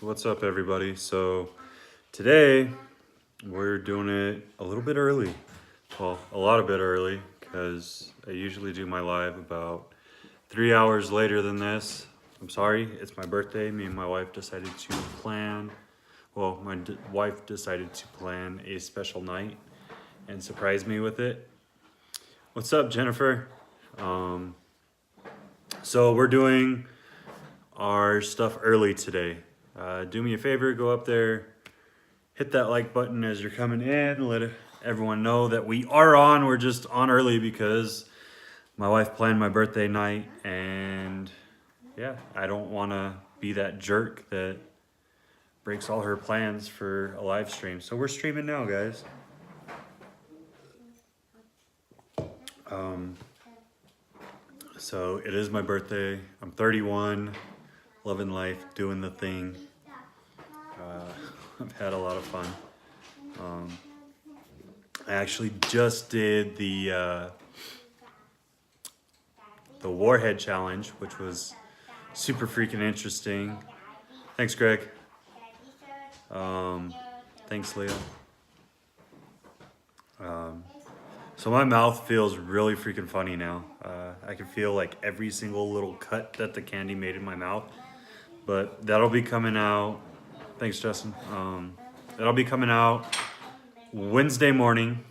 What's up, everybody? So today we're doing it a little bit early. Well, a lot of bit early because I usually do my live about 3 hours later than this. I'm sorry, it's my birthday. Me and my wife decided to plan, well, my wife decided to plan a special night and surprise me with it. What's up, Jennifer? So we're doing our stuff early today. Do me a favor, go up there, hit that like button as you're coming in, let everyone know that we are on. We're just on early because my wife planned my birthday night, and yeah, I don't want to be that jerk that breaks all her plans for a live stream. So we're streaming now, guys. So it is my birthday. I'm 31, loving life, doing the thing. I've had a lot of fun. I actually just did the Warhead Challenge, which was super freaking interesting. Thanks, Greg. Thanks, Leah. So my mouth feels really freaking funny now. I can feel like every single little cut that the candy made in my mouth. But that'll be coming out. Thanks, Justin. That'll be coming out Wednesday morning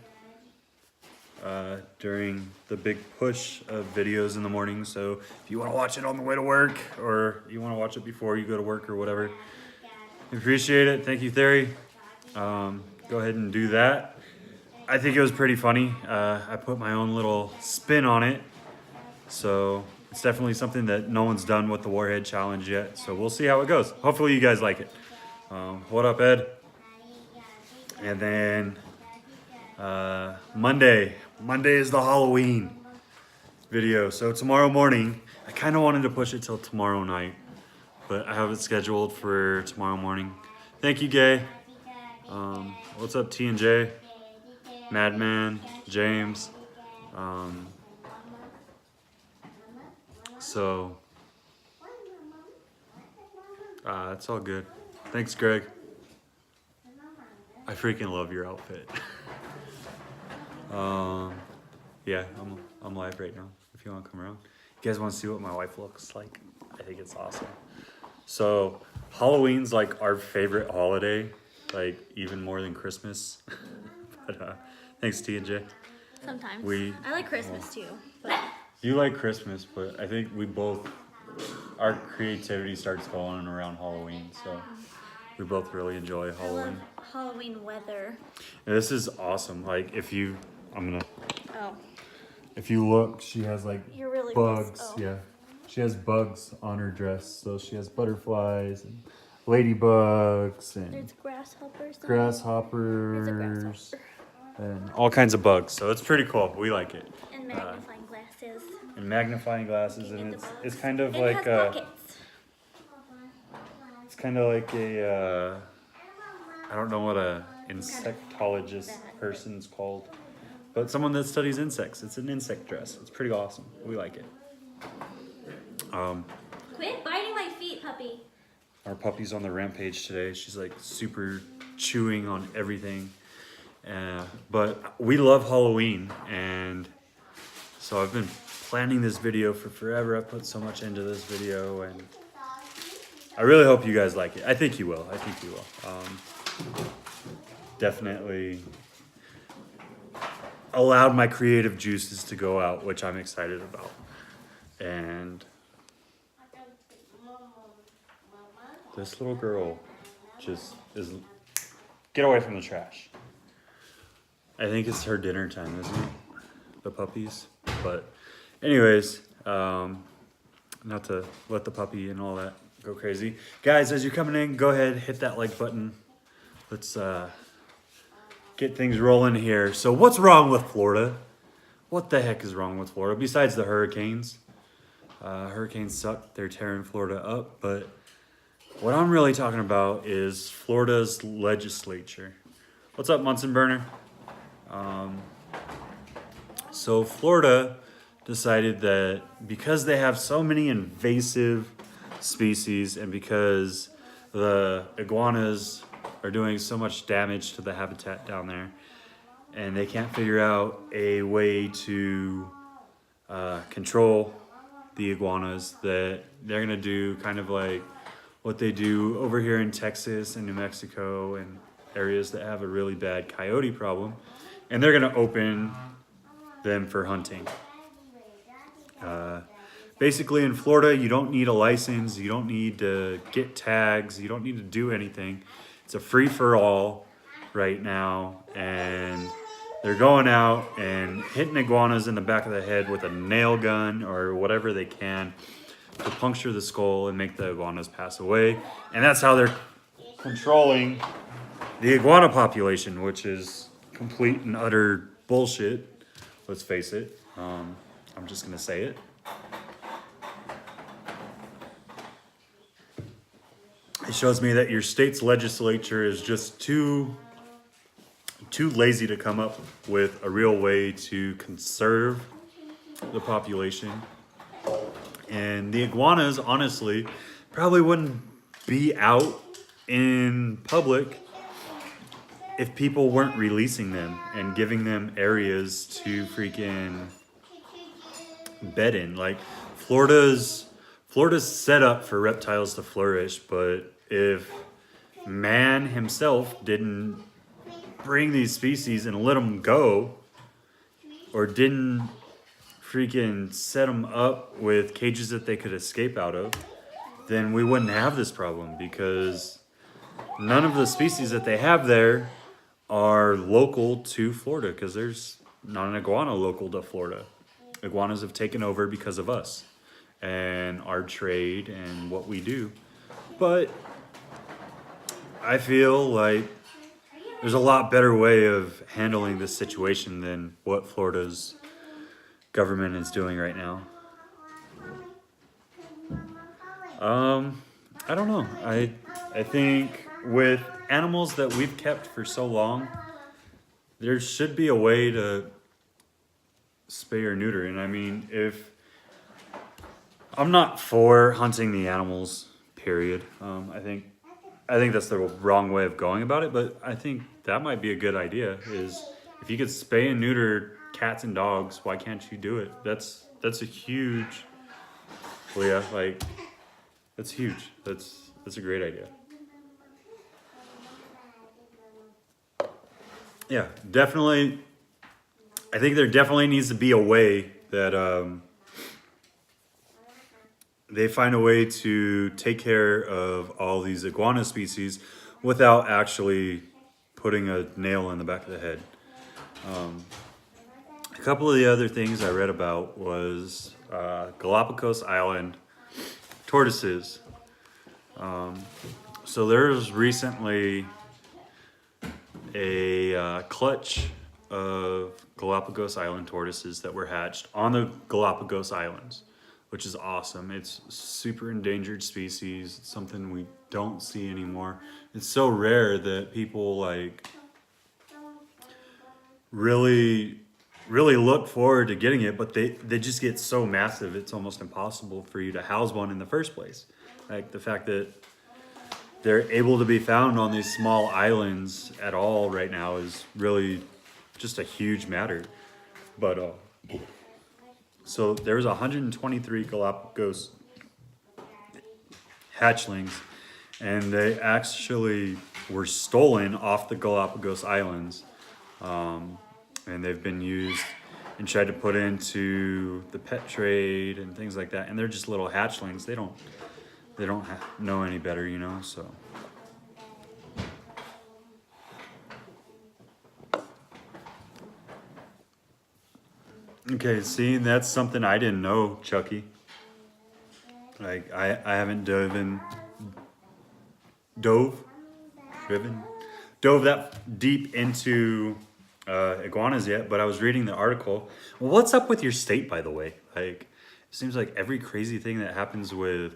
during the big push of videos in the morning. So if you want to watch it on the way to work, or you want to watch it before you go to work or whatever, appreciate it. Thank you, Theory. Go ahead and do that. I think it was pretty funny. I put my own little spin on it. So it's definitely something that no one's done with the Warhead Challenge yet. So we'll see how it goes. Hopefully you guys like it. What up, Ed? And then Monday is the Halloween video. So tomorrow morning, I kind of wanted to push it till tomorrow night, but I have it scheduled for tomorrow morning. Thank you, Gay. What's up, T&J? Madman, James. So it's all good. Thanks, Greg. I freaking love your outfit. Yeah, I'm live right now. If you want to come around, you guys want to see what my wife looks like? I think it's awesome. So Halloween's like our favorite holiday, like even more than Christmas. But thanks, T and J. Sometimes I like Christmas too. But you like Christmas, but I think we both, our creativity starts going around Halloween. So we both really enjoy Halloween. I love Halloween weather. And this is awesome. Like if you look, she has like You're really bugs. close. Oh. Yeah, she has bugs on her dress. So she has butterflies and ladybugs and There's grasshoppers. grasshoppers and all kinds of bugs. So it's pretty cool. We like it. And magnifying glasses. And magnifying glasses, and it's kind of It like has pockets. it's kind of like a I don't know what a insectologist person's called, but someone that studies insects. It's an insect dress. It's pretty awesome. We like it. Quit biting my feet, puppy. Our puppy's on the rampage today. She's like super chewing on everything. But we love Halloween, and so I've been planning this video for forever. I put so much into this video, and I really hope you guys like it. I think you will. Definitely allowed my creative juices to go out, which I'm excited about. And this little girl just is, get away from the trash. I think it's her dinner time, isn't it? The puppies. But anyways, not to let the puppy and all that go crazy. Guys, as you're coming in, go ahead, hit that like button. Let's get things rolling here. So what's wrong with Florida? What the heck is wrong with Florida? Besides the hurricanes. Hurricanes suck. They're tearing Florida up. But what I'm really talking about is Florida's legislature. What's up, Munson Burner? So Florida decided that because they have so many invasive species and because the iguanas are doing so much damage to the habitat down there, and they can't figure out a way to control the iguanas, that they're gonna do kind of like what they do over here in Texas and New Mexico and areas that have a really bad coyote problem, and they're gonna open them for hunting. Basically in Florida, you don't need a license, you don't need to get tags, you don't need to do anything. It's a free for all right now, and they're going out and hitting iguanas in the back of the head with a nail gun or whatever they can to puncture the skull and make the iguanas pass away. And that's how they're controlling the iguana population, which is complete and utter bullshit. Let's face it. I'm just gonna say it. It shows me that your state's legislature is just too lazy to come up with a real way to conserve the population. And the iguanas, honestly, probably wouldn't be out in public if people weren't releasing them and giving them areas to freaking bed in. Like Florida's set up for reptiles to flourish, but if man himself didn't bring these species and let them go, or didn't freaking set them up with cages that they could escape out of, then we wouldn't have this problem, because none of the species that they have there are local to Florida, because there's not an iguana local to Florida. Iguanas have taken over because of us and our trade and what we do. But I feel like there's a lot better way of handling this situation than what Florida's government is doing right now. I don't know. I think with animals that we've kept for so long, there should be a way to spay or neuter. And I mean, if I'm not for hunting the animals, period. I think that's the wrong way of going about it, but I think that might be a good idea. Is if you could spay and neuter cats and dogs, why can't you do it? That's a huge, Leah, like, that's huge. That's a great idea. Yeah, definitely. I think there definitely needs to be a way that they find a way to take care of all these iguana species without actually putting a nail in the back of the head. A couple of the other things I read about was Galapagos Island tortoises. So there's recently a clutch of Galapagos Island tortoises that were hatched on the Galapagos Islands, which is awesome. It's super endangered species. It's something we don't see anymore. It's so rare that people like really look forward to getting it, but they just get so massive, it's almost impossible for you to house one in the first place. Like the fact that they're able to be found on these small islands at all right now is really just a huge matter. But so there's 123 Galapagos hatchlings, and they actually were stolen off the Galapagos Islands, and they've been used and tried to put into the pet trade and things like that. And they're just little hatchlings. They don't know any better, you know. So. Okay, see, that's something I didn't know, Chucky. Like, I haven't dove that deep into iguanas yet, but I was reading the article. Well, what's up with your state, by the way? Like, it seems like every crazy thing that happens with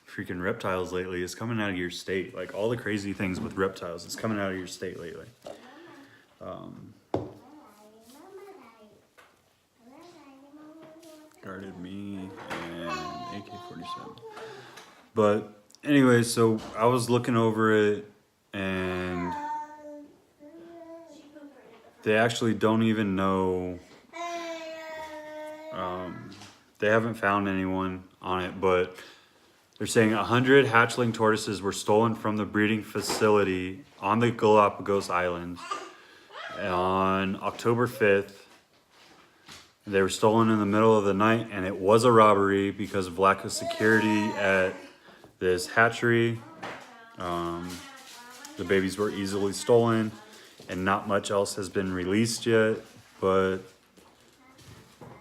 freaking reptiles lately is coming out of your state. Like, all the crazy things with reptiles is coming out of your state lately. Guarded me and AK-47. But anyway, so I was looking over it, and they actually don't even know. They haven't found anyone on it, but they're saying 100 hatchling tortoises were stolen from the breeding facility on the Galapagos Islands on October 5th. They were stolen in the middle of the night, and it was a robbery because of lack of security at this hatchery. The babies were easily stolen, and not much else has been released yet, but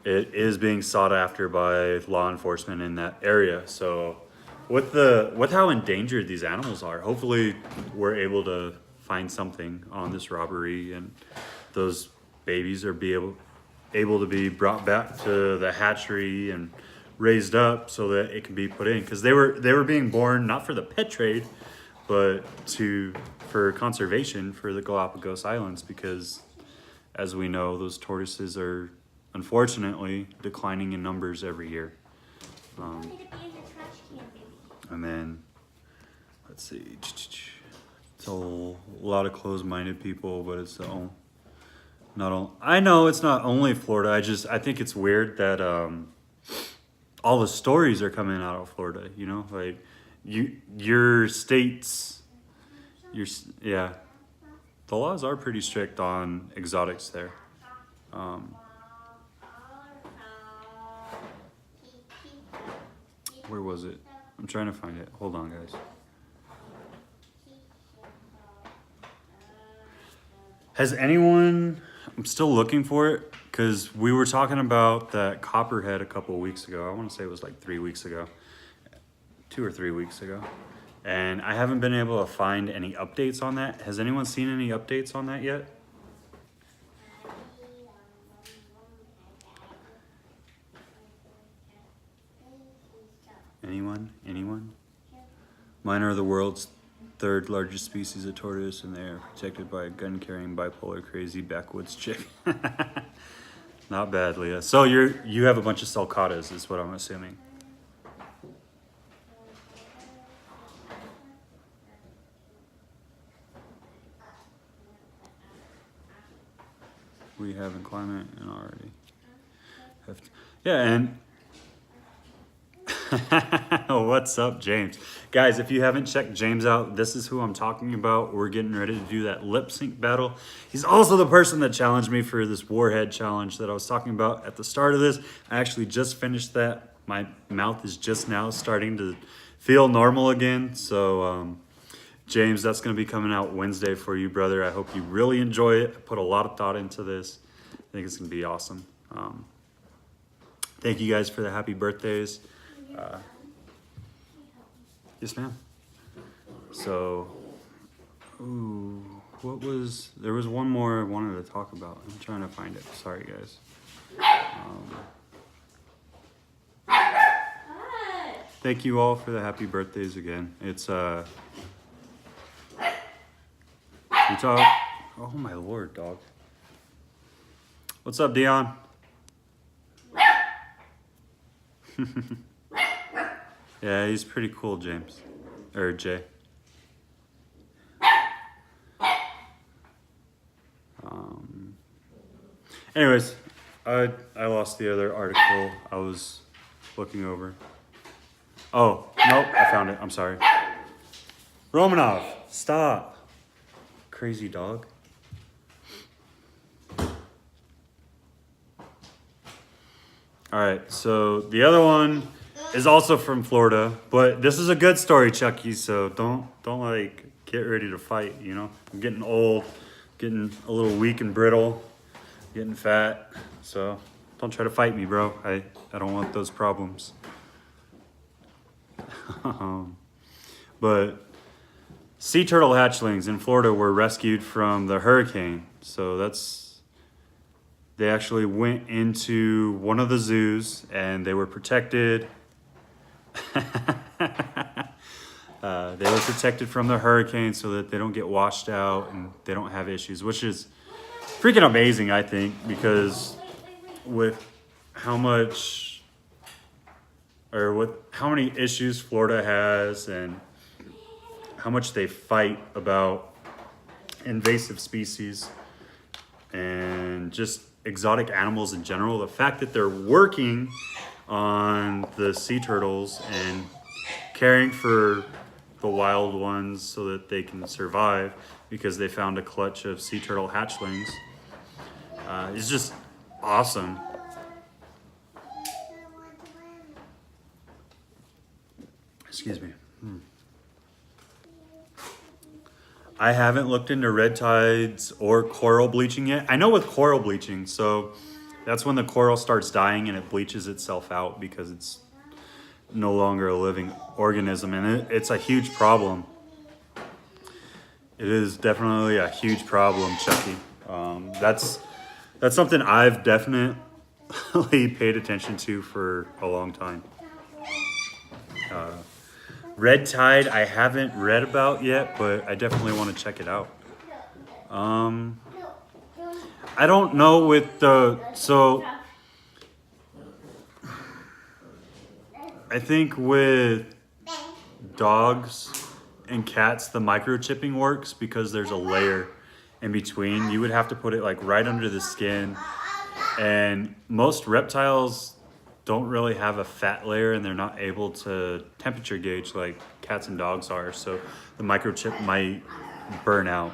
it is being sought after by law enforcement in that area. So with how endangered these animals are, hopefully we're able to find something on this robbery, and those babies are able to be brought back to the hatchery and raised up so that it can be put in, because they were being born not for the pet trade, but for conservation for the Galapagos Islands, because as we know, those tortoises are unfortunately declining in numbers every year. And then let's see, it's a lot of closed-minded people, but it's I know it's not only Florida. I think it's weird that all the stories are coming out of Florida. You know, like your states, the laws are pretty strict on exotics there. Where was it? I'm trying to find it. Hold on, guys. Has anyone... I'm still looking for it, because we were talking about that copperhead a couple of weeks ago. I want to say it was like 3 weeks ago. 2 or 3 weeks ago. And I haven't been able to find any updates on that. Has anyone seen any updates on that yet? Anyone? Mine are the world's third largest species of tortoise, and they are protected by a gun-carrying, bipolar, crazy backwoods chick. Not bad, Leah. So you have a bunch of sulcatas, is what I'm assuming. We have in climate and already have and what's up, James? Guys, if you haven't checked James out, this is who I'm talking about. We're getting ready to do that lip sync battle. He's also the person that challenged me for this warhead challenge that I was talking about at the start of this. I actually just finished that. My mouth is just now starting to feel normal again. So, James, that's going to be coming out Wednesday for you, brother. I hope you really enjoy it. I put a lot of thought into this. I think it's going to be awesome. Thank you guys for the happy birthdays. Yes, ma'am. So, there was one more I wanted to talk about. I'm trying to find it. Sorry, guys. Thank you all for the happy birthdays again. It's, oh my Lord, dog. What's up, Dion? Yeah, he's pretty cool, James. Or Jay. Anyways, I lost the other article I was looking over. Oh, nope, I found it. I'm sorry. Romanov, stop. Crazy dog. All right, so the other one is also from Florida, but this is a good story, Chucky, so don't like get ready to fight, you know? I'm getting old, getting a little weak and brittle, getting fat, so don't try to fight me, bro. I don't want those problems. But sea turtle hatchlings in Florida were rescued from the hurricane, so they actually went into one of the zoos and they were protected. They were protected from the hurricane so that they don't get washed out and they don't have issues, which is freaking amazing, I think, because with how much or with how many issues Florida has and how much they fight about invasive species and just exotic animals in general. The fact that they're working on the sea turtles and caring for the wild ones so that they can survive because they found a clutch of sea turtle hatchlings is just awesome. Excuse me. I haven't looked into red tides or coral bleaching yet. I know with coral bleaching, so that's when the coral starts dying and it bleaches itself out because it's no longer a living organism, and it's a huge problem. It is definitely a huge problem, Chucky. That's something I've definitely paid attention to for a long time. Red tide, I haven't read about yet, but I definitely want to check it out. I don't know with I think with dogs and cats, the microchipping works because there's a layer in between. You would have to put it like right under the skin. And most reptiles don't really have a fat layer and they're not able to temperature gauge like cats and dogs are. So the microchip might burn out.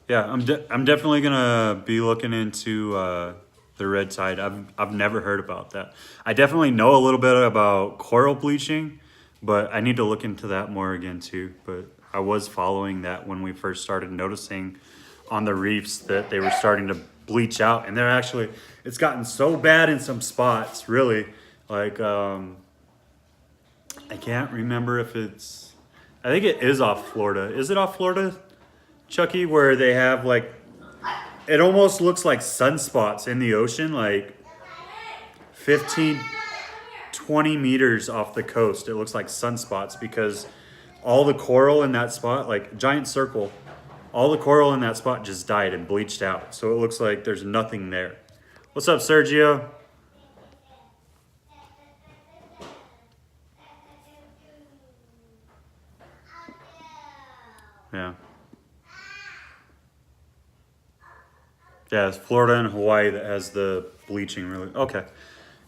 Yeah, I'm definitely gonna be looking into the red tide. I've never heard about that. I definitely know a little bit about coral bleaching, but I need to look into that more again too. But I was following that when we first started noticing on the reefs that they were starting to bleach out, and they're actually, it's gotten so bad in some spots, really. Like I can't remember if it's, I think it is off Florida. Is it off Florida, Chucky, where they have like, it almost looks like sunspots in the ocean, like 15, 20 meters off the coast. It looks like sunspots because all the coral in that spot, like giant circle, all the coral in that spot just died and bleached out. So it looks like there's nothing there. What's up, Sergio? Yeah. Yeah, it's Florida and Hawaii that has the bleaching really. Okay.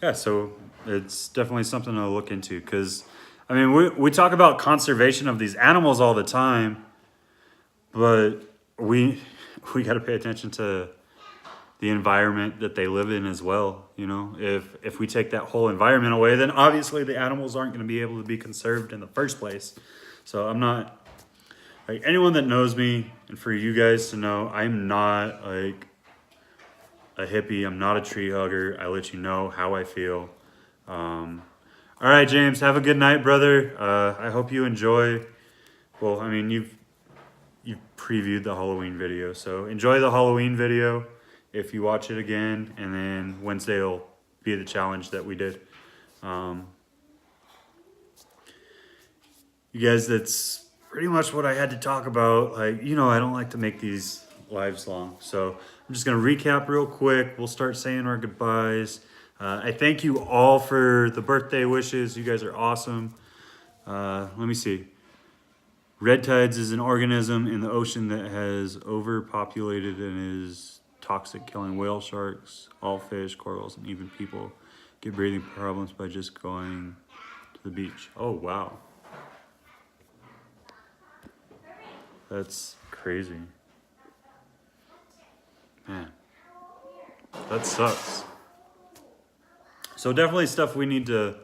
Yeah, so it's definitely something to look into because, I mean, we talk about conservation of these animals all the time, but we got to pay attention to the environment that they live in as well. You know, if we take that whole environment away, then obviously the animals aren't going to be able to be conserved in the first place. So I'm not, like, anyone that knows me, and for you guys to know, I'm not like a hippie. I'm not a tree hugger. I let you know how I feel. All right, James, have a good night, brother. I hope you enjoy. Well, I mean, you've previewed the Halloween video, so enjoy the Halloween video if you watch it again, and then Wednesday will be the challenge that we did. You guys, that's pretty much what I had to talk about. Like, you know, I don't like to make these lives long, so I'm just gonna recap real quick. We'll start saying our goodbyes. I thank you all for the birthday wishes. You guys are awesome. Let me see. Red tides is an organism in the ocean that has overpopulated and is toxic, killing whale sharks, all fish, corals, and even people get breathing problems by just going to the beach. Oh, wow. That's crazy. Man, that sucks. So definitely stuff we need to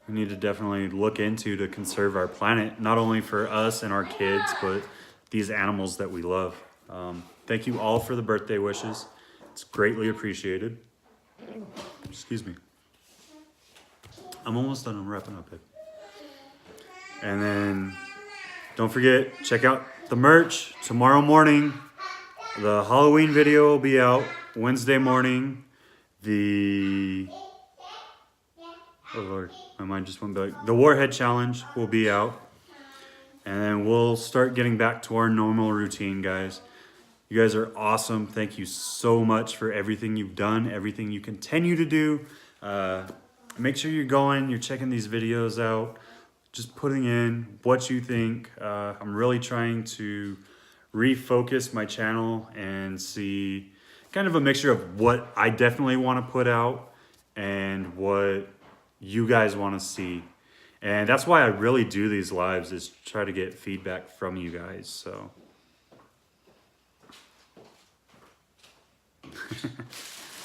definitely look into to conserve our planet, not only for us and our kids, but these animals that we love. Thank you all for the birthday wishes. It's greatly appreciated. Excuse me. I'm almost done. I'm wrapping up it. And then don't forget, check out the merch tomorrow morning. The Halloween video will be out Wednesday morning. Oh Lord, my mind just went back. The Warhead Challenge will be out. And then we'll start getting back to our normal routine, guys. You You guys are awesome. Thank you so much for everything you've done, everything you continue to do. Make sure you're checking these videos out, just putting in what you think. I'm really trying to refocus my channel and see kind of a mixture of what I definitely want to put out and what you guys want to see. And that's why I really do these lives, is try to get feedback from you guys. So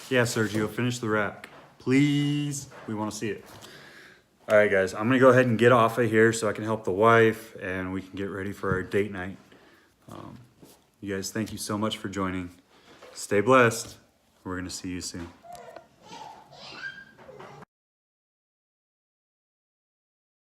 yeah, Sergio, finish the rack, please. We want to see it. All right, guys, I'm gonna go ahead and get off of here so I can help the wife and we can get ready for our date night. You guys, thank you so much for joining. Stay blessed. We're gonna see you soon.